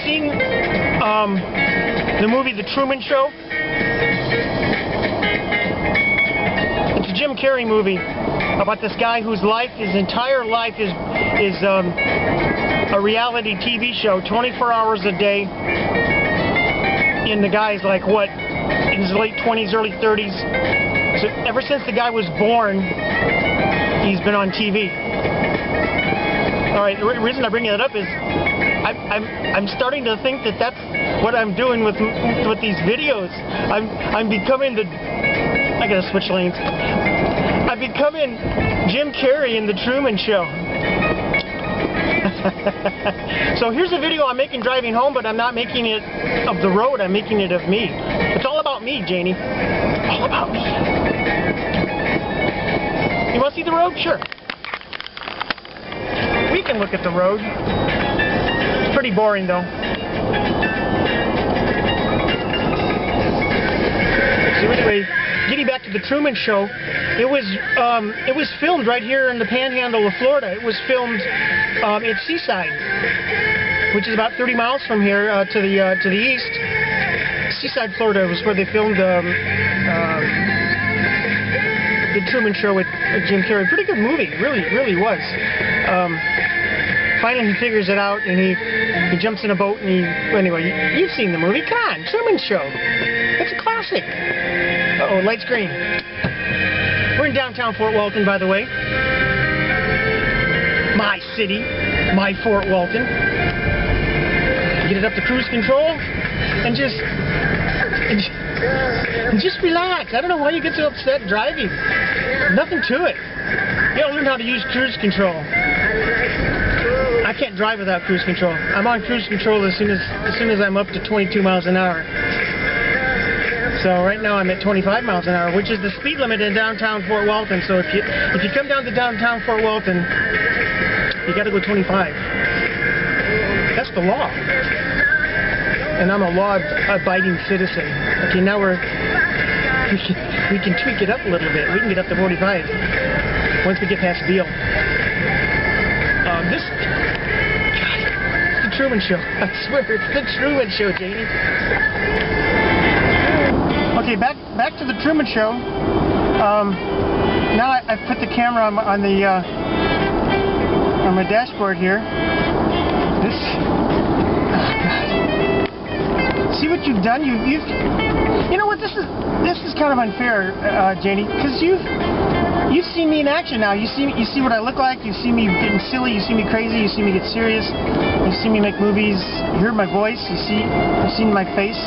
seen the movie The Truman Show? It's a Jim Carrey movie about this guy whose life, his entire life is a reality TV show, 24 hours a day. And the guy's like, what, in his late 20s, early 30s. So ever since the guy was born, he's been on TV. All right, the reason I bring that up is I'm starting to think that that's what I'm doing with these videos. I'm becoming I gotta switch lanes. I'm becoming Jim Carrey in The Truman Show. So here's a video I'm making driving home, but I'm not making it of the road, I'm making it of me. It's all about me, Janie. All about me. You want to see the road? Sure. We can look at the road. It's pretty boring though. So anyway, getting back to The Truman Show, it was filmed right here in the panhandle of Florida. It was filmed at Seaside, which is about 30 miles from here to the east. Seaside, Florida was where they filmed The Truman Show with Jim Carrey. Pretty good movie, really was. Finally he figures it out and he jumps in a boat and anyway, you've seen the movie. Come on, Truman Show. It's a classic. Uh-oh, light's green. We're in downtown Fort Walton, by the way. My city, my Fort Walton. Get it up to cruise control and just relax. I don't know why you get so upset driving. Nothing to it. You gotta learn how to use cruise control. I can't drive without cruise control. I'm on cruise control as soon as I'm up to 22 miles an hour. So right now I'm at 25 miles an hour, which is the speed limit in downtown Fort Walton. So if you come down to downtown Fort Walton, you got to go 25. That's the law. And I'm a law-abiding citizen. Okay, now we can tweak it up a little bit. We can get up to 45 once we get past Beale. It's The Truman Show. I swear, it's The Truman Show, Janie. Okay, back to The Truman Show. Now I've put the camera on my dashboard here. Oh God. See what you've done? You know what? This is kind of unfair, Janie, because you've seen me in action now. You see what I look like. You see me getting silly. You see me crazy. You see me get serious. You see me make movies. You hear my voice. You've seen my face.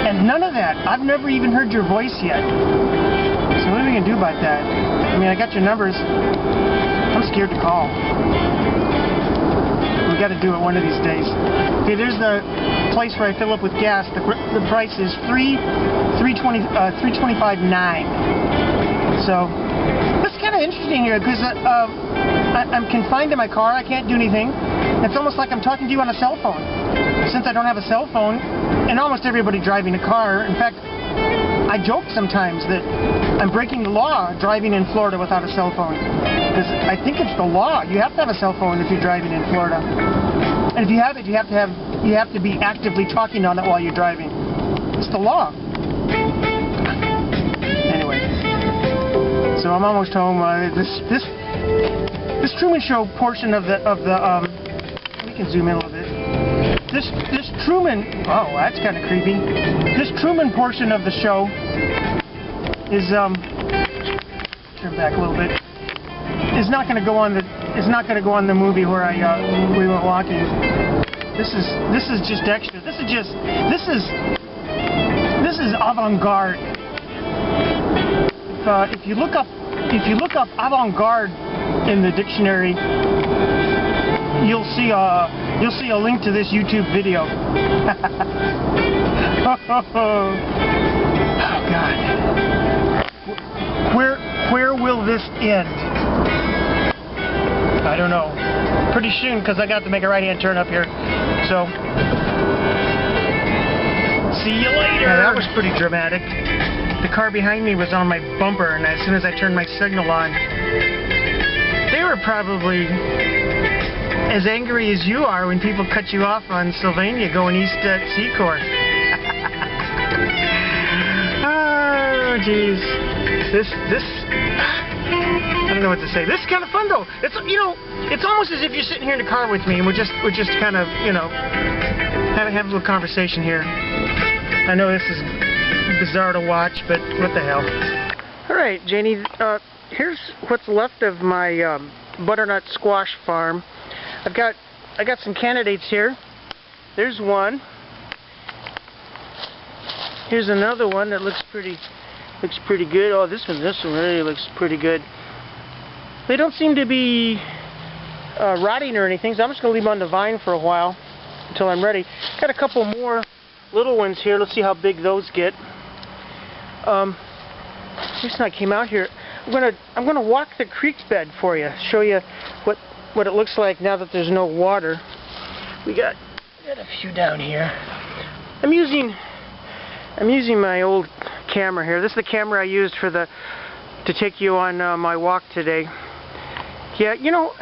And none of that. I've never even heard your voice yet. So what are we going to do about that? I mean, I got your numbers. I'm scared to call. We got to do it one of these days. Okay, there's the place where I fill up with gas. The price is $3.25.9. So this is kind of interesting here because I'm confined to my car. I can't do anything. It's almost like I'm talking to you on a cell phone. Since I don't have a cell phone, and almost everybody driving a car. In fact, I joke sometimes that I'm breaking the law driving in Florida without a cell phone. Because I think it's the law. You have to have a cell phone if you're driving in Florida. And if you have it, you have to be actively talking on it while you're driving. It's the law. Anyway, so I'm almost home. This Truman Show portion of the we can zoom in a little bit. This Truman, oh, that's kind of creepy. This Truman portion of the show is turn back a little bit. Is not going to go on the movie where we went walking. This is just extra. This is avant-garde. If you look up avant-garde in the dictionary, you'll see a link to this YouTube video. Oh God. Where will this end? I don't know. Pretty soon, because I got to make a right-hand turn up here. So, see you later. Yeah, that was pretty dramatic. The car behind me was on my bumper, and as soon as I turned my signal on, they were probably as angry as you are when people cut you off on Sylvania going east at Secor. Oh, jeez. I don't know what to say. This is kind of fun, though. It's, you know, it's almost as if you're sitting here in the car with me, and we're just kind of, you know, having a little conversation here. I know this is bizarre to watch, but what the hell. All right, Janie. Here's what's left of my butternut squash farm. I got some candidates here. There's one. Here's another one that looks pretty good. Oh, this one really looks pretty good. They don't seem to be rotting or anything, so I'm just going to leave them on the vine for a while until I'm ready. Got a couple more little ones here. Let's see how big those get. Reason I came out here, I'm gonna walk the creek bed for you, show you what it looks like now that there's no water. We got a few down here. I'm using my old camera here. This is the camera I used to take you on my walk today. Yeah, you know,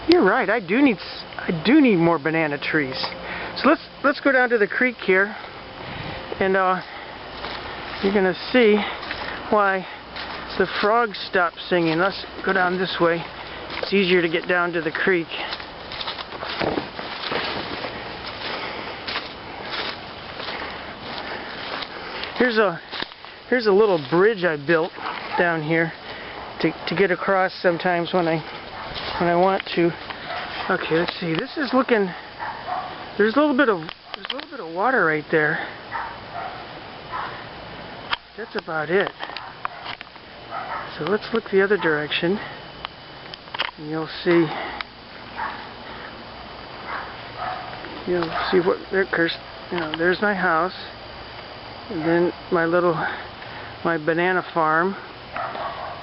you're right. I do need more banana trees. So let's go down to the creek here, and you're gonna see why the frogs stopped singing. Let's go down this way. It's easier to get down to the creek. Here's a little bridge I built down here to get across sometimes when I want to. Okay, let's see. This is looking. There's a little bit of water right there. That's about it. So let's look the other direction, and you'll see what there's. You know, there's my house, and then my banana farm,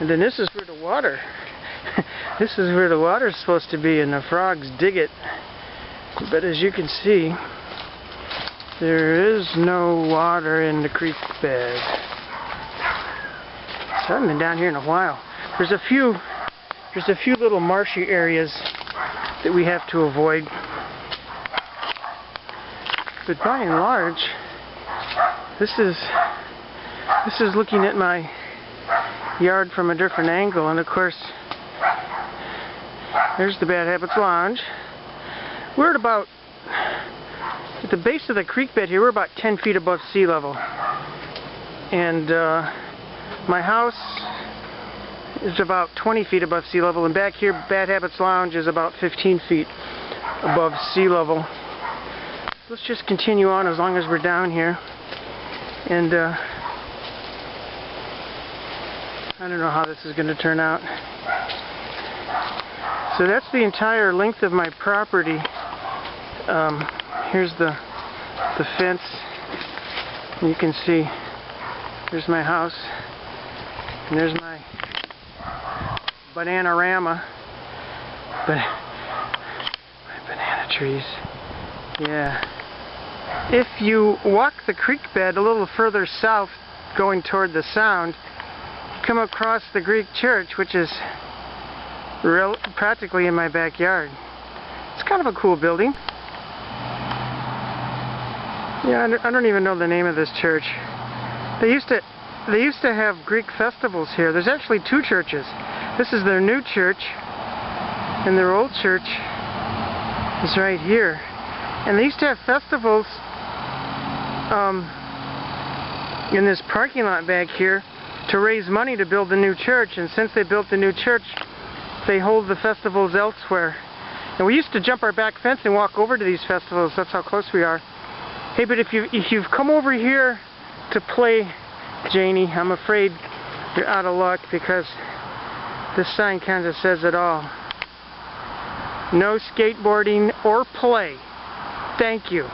and then this is where the water. This is where the water is supposed to be, and the frogs dig it. But as you can see, there is no water in the creek bed. So I haven't been down here in a while. There's a few little marshy areas that we have to avoid. But by and large, this is looking at my yard from a different angle, and of course there's the Bad Habits Lounge. We're at the base of the creek bed here, we're about 10 feet above sea level. And my house is about 20 feet above sea level, and back here, Bad Habits Lounge is about 15 feet above sea level. Let's just continue on as long as we're down here. And I don't know how this is going to turn out. So that's the entire length of my property. Here's the fence. You can see there's my house, and there's my banana-rama. But my banana trees. Yeah. If you walk the creek bed a little further south, going toward the sound, you come across the Greek church, which is practically in my backyard. It's kind of a cool building. Yeah, I don't even know the name of this church. They used to have Greek festivals here. There's actually two churches. This is their new church, and their old church is right here. And they used to have festivals in this parking lot back here to raise money to build the new church. And since they built the new church, they hold the festivals elsewhere. And we used to jump our back fence and walk over to these festivals. That's how close we are. Hey, but if you've come over here to play, Janie, I'm afraid you're out of luck, because this sign kind of says it all. No skateboarding or play. Thank you.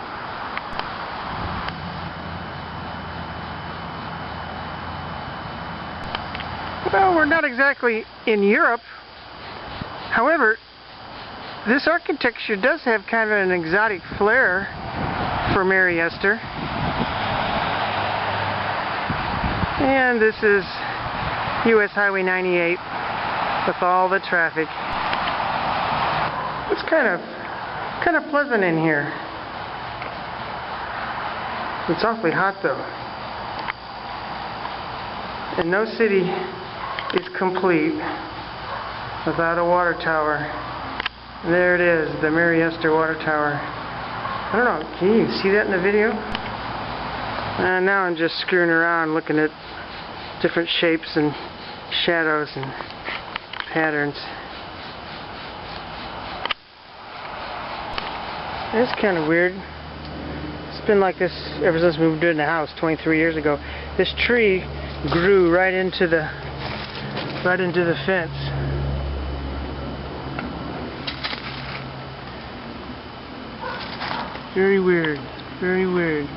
Well, we're not exactly in Europe. However, this architecture does have kind of an exotic flair for Mary Esther. And this is US Highway 98 with all the traffic. It's kind of pleasant in here. It's awfully hot though. And no city is complete without a water tower. There it is, the Mary Esther water tower. I don't know, can you see that in the video? Now I'm just screwing around looking at different shapes and shadows and patterns. It's kind of weird. It's been like this ever since we moved in the house 23 years ago. This tree grew right into the fence. Very weird. Very weird.